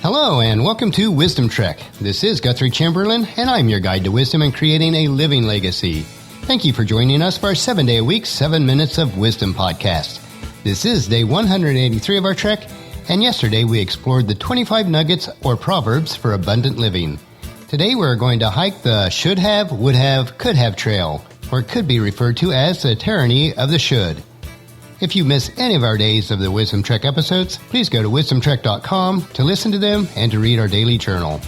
Hello and welcome to Wisdom Trek. This is Guthrie Chamberlain and I'm your guide to wisdom and creating a living legacy. Thank you for joining us for our 7-day-a-week, 7 Minutes of Wisdom podcast. This is day 183 of our trek, and yesterday we explored the 25 nuggets or proverbs for abundant living. Today we're going to hike the should have, would have, could have trail, or it could be referred to as the tyranny of the should. If you miss any of our days of the Wisdom Trek episodes, please go to wisdomtrek.com to listen to them and to read our daily journal.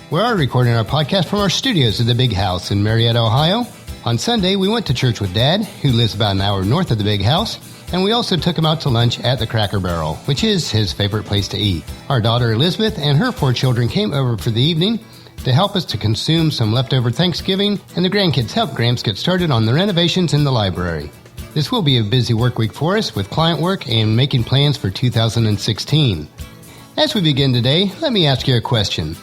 We are recording our podcast from our studios at the Big House in Marietta, Ohio. On Sunday, we went to church with Dad, who lives about an hour north of the Big House, and we also took him out to lunch at the Cracker Barrel, which is his favorite place to eat. Our daughter Elizabeth and her 4 children came over for the evening to help us to consume some leftover Thanksgiving, and the grandkids helped Gramps get started on the renovations in the library. This will be a busy work week for us with client work and making plans for 2016. As we begin today, let me ask you a question.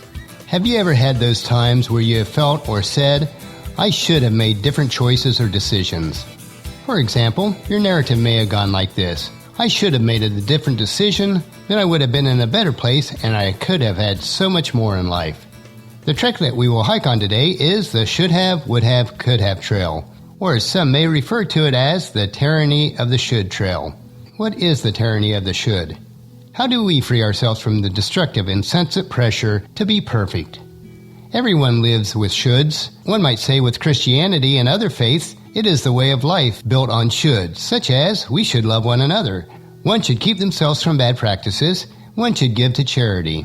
Have you ever had those times where you have felt or said, I should have made different choices or decisions? For example, your narrative may have gone like this. I should have made a different decision, then I would have been in a better place and I could have had so much more in life. The trek that we will hike on today is the should have, would have, could have trail, or as some may refer to it as the tyranny of the should trail. What is the tyranny of the should? How do we free ourselves from the destructive, insensate pressure to be perfect? Everyone lives with shoulds. One might say with Christianity and other faiths, it is the way of life built on shoulds, such as we should love one another. One should keep themselves from bad practices. One should give to charity.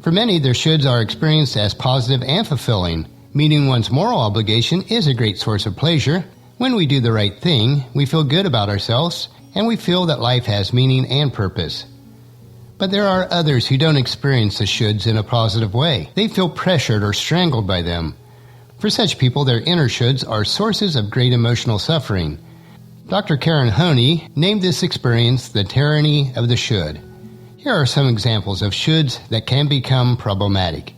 For many, their shoulds are experienced as positive and fulfilling. Meeting one's moral obligation is a great source of pleasure. When we do the right thing, we feel good about ourselves, and we feel that life has meaning and purpose. But there are others who don't experience the shoulds in a positive way. They feel pressured or strangled by them. For such people, their inner shoulds are sources of great emotional suffering. Dr. Karen Honey named this experience the tyranny of the should. Here are some examples of shoulds that can become problematic.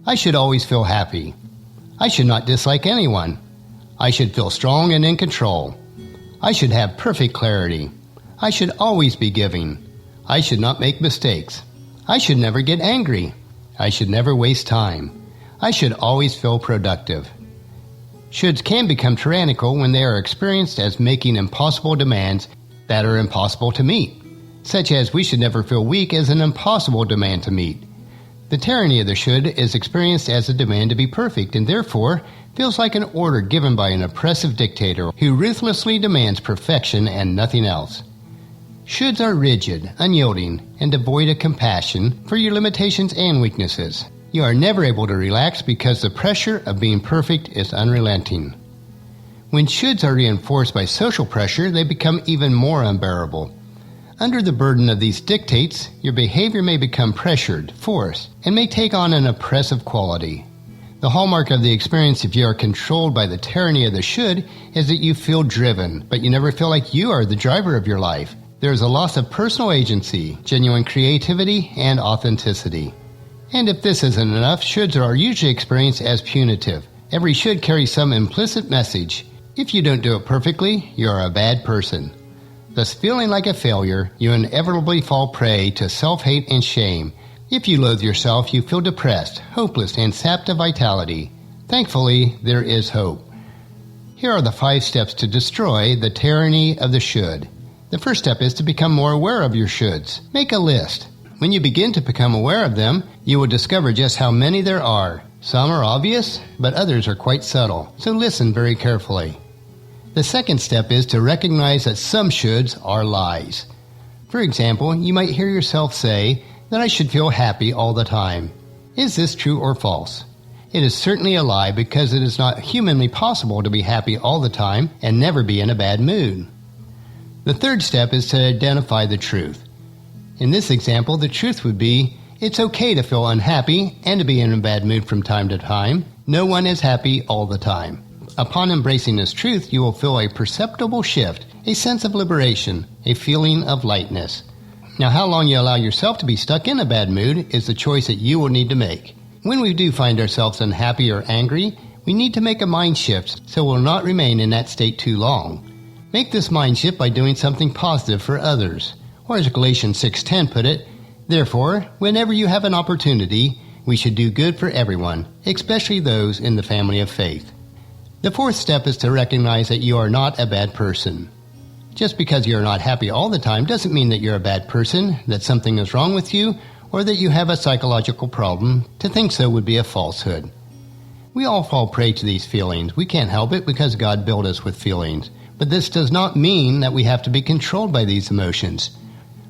I should always feel happy. I should not dislike anyone. I should feel strong and in control. I should have perfect clarity. I should always be giving. I should not make mistakes. I should never get angry. I should never waste time. I should always feel productive. Shoulds can become tyrannical when they are experienced as making impossible demands that are impossible to meet, such as we should never feel weak as an impossible demand to meet. The tyranny of the should is experienced as a demand to be perfect and therefore feels like an order given by an oppressive dictator who ruthlessly demands perfection and nothing else. Shoulds are rigid, unyielding, and devoid of compassion for your limitations and weaknesses. You are never able to relax because the pressure of being perfect is unrelenting. When shoulds are reinforced by social pressure, they become even more unbearable. Under the burden of these dictates, your behavior may become pressured, forced, and may take on an oppressive quality. The hallmark of the experience if you are controlled by the tyranny of the should is that you feel driven, but you never feel like you are the driver of your life. There is a loss of personal agency, genuine creativity, and authenticity. And if this isn't enough, shoulds are usually experienced as punitive. Every should carries some implicit message. If you don't do it perfectly, you are a bad person. Thus, feeling like a failure, you inevitably fall prey to self-hate and shame. If you loathe yourself, you feel depressed, hopeless, and sapped of vitality. Thankfully, there is hope. Here are the 5 steps to destroy the tyranny of the should. The first step is to become more aware of your shoulds. Make a list. When you begin to become aware of them, you will discover just how many there are. Some are obvious, but others are quite subtle, so listen very carefully. The second step is to recognize that some shoulds are lies. For example, you might hear yourself say that I should feel happy all the time. Is this true or false? It is certainly a lie because it is not humanly possible to be happy all the time and never be in a bad mood. The third step is to identify the truth. In this example, the truth would be, it's okay to feel unhappy and to be in a bad mood from time to time. No one is happy all the time. Upon embracing this truth, you will feel a perceptible shift, a sense of liberation, a feeling of lightness. Now, how long you allow yourself to be stuck in a bad mood is the choice that you will need to make. When we do find ourselves unhappy or angry, we need to make a mind shift so we'll not remain in that state too long. Make this mind shift by doing something positive for others. Or as Galatians 6:10 put it, Therefore, whenever you have an opportunity, we should do good for everyone, especially those in the family of faith. The fourth step is to recognize that you are not a bad person. Just because you're not happy all the time doesn't mean that you're a bad person, that something is wrong with you, or that you have a psychological problem. To think so would be a falsehood. We all fall prey to these feelings. We can't help it because God built us with feelings. But this does not mean that we have to be controlled by these emotions.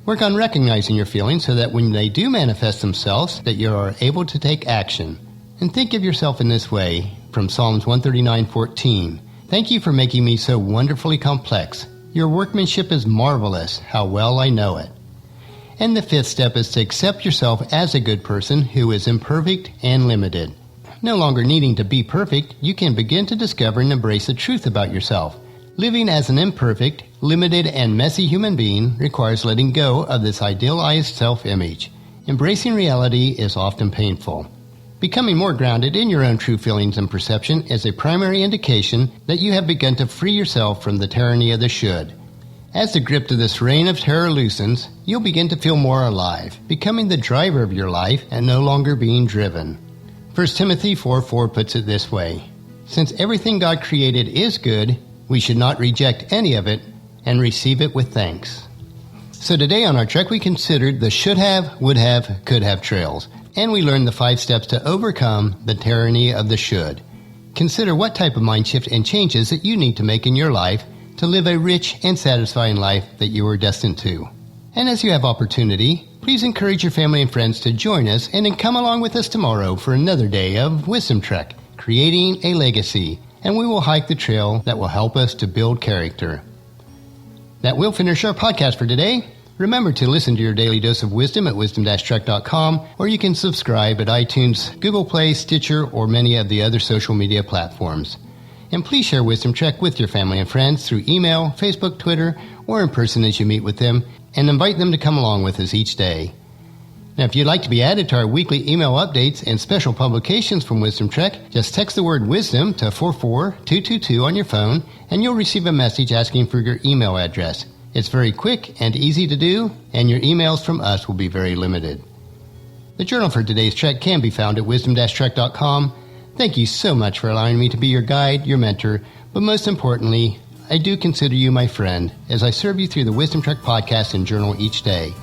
Work on recognizing your feelings so that when they do manifest themselves, that you are able to take action. And think of yourself in this way, from Psalms 139:14. Thank you for making me so wonderfully complex. Your workmanship is marvelous. How well I know it. And the fifth step is to accept yourself as a good person who is imperfect and limited. No longer needing to be perfect, you can begin to discover and embrace the truth about yourself. Living as an imperfect, limited, and messy human being requires letting go of this idealized self-image. Embracing reality is often painful. Becoming more grounded in your own true feelings and perception is a primary indication that you have begun to free yourself from the tyranny of the should. As the grip of this reign of terror loosens, you'll begin to feel more alive, becoming the driver of your life and no longer being driven. 1 Timothy 4:4 puts it this way: Since everything God created is good, we should not reject any of it and receive it with thanks. So today on our trek we considered the should have, would have, could have trails, and we learned the 5 steps to overcome the tyranny of the should. Consider what type of mind shift and changes that you need to make in your life to live a rich and satisfying life that you are destined to. And as you have opportunity, please encourage your family and friends to join us and then come along with us tomorrow for another day of Wisdom Trek, creating a legacy, and we will hike the trail that will help us to build character. That will finish our podcast for today. Remember to listen to your daily dose of wisdom at wisdom-trek.com, or you can subscribe at iTunes, Google Play, Stitcher, or many of the other social media platforms. And please share Wisdom Trek with your family and friends through email, Facebook, Twitter, or in person as you meet with them, and invite them to come along with us each day. Now, if you'd like to be added to our weekly email updates and special publications from Wisdom Trek, just text the word wisdom to 44222 on your phone, and you'll receive a message asking for your email address. It's very quick and easy to do, and your emails from us will be very limited. The journal for today's trek can be found at wisdom-trek.com. Thank you so much for allowing me to be your guide, your mentor, but most importantly, I do consider you my friend as I serve you through the Wisdom Trek podcast and journal each day.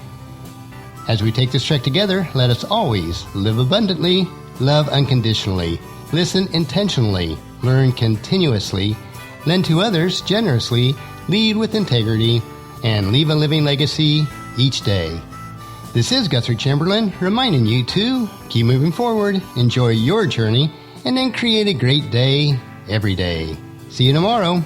As we take this trek together, let us always live abundantly, love unconditionally, listen intentionally, learn continuously, lend to others generously, lead with integrity, and leave a living legacy each day. This is Guthrie Chamberlain reminding you to keep moving forward, enjoy your journey, and then create a great day every day. See you tomorrow.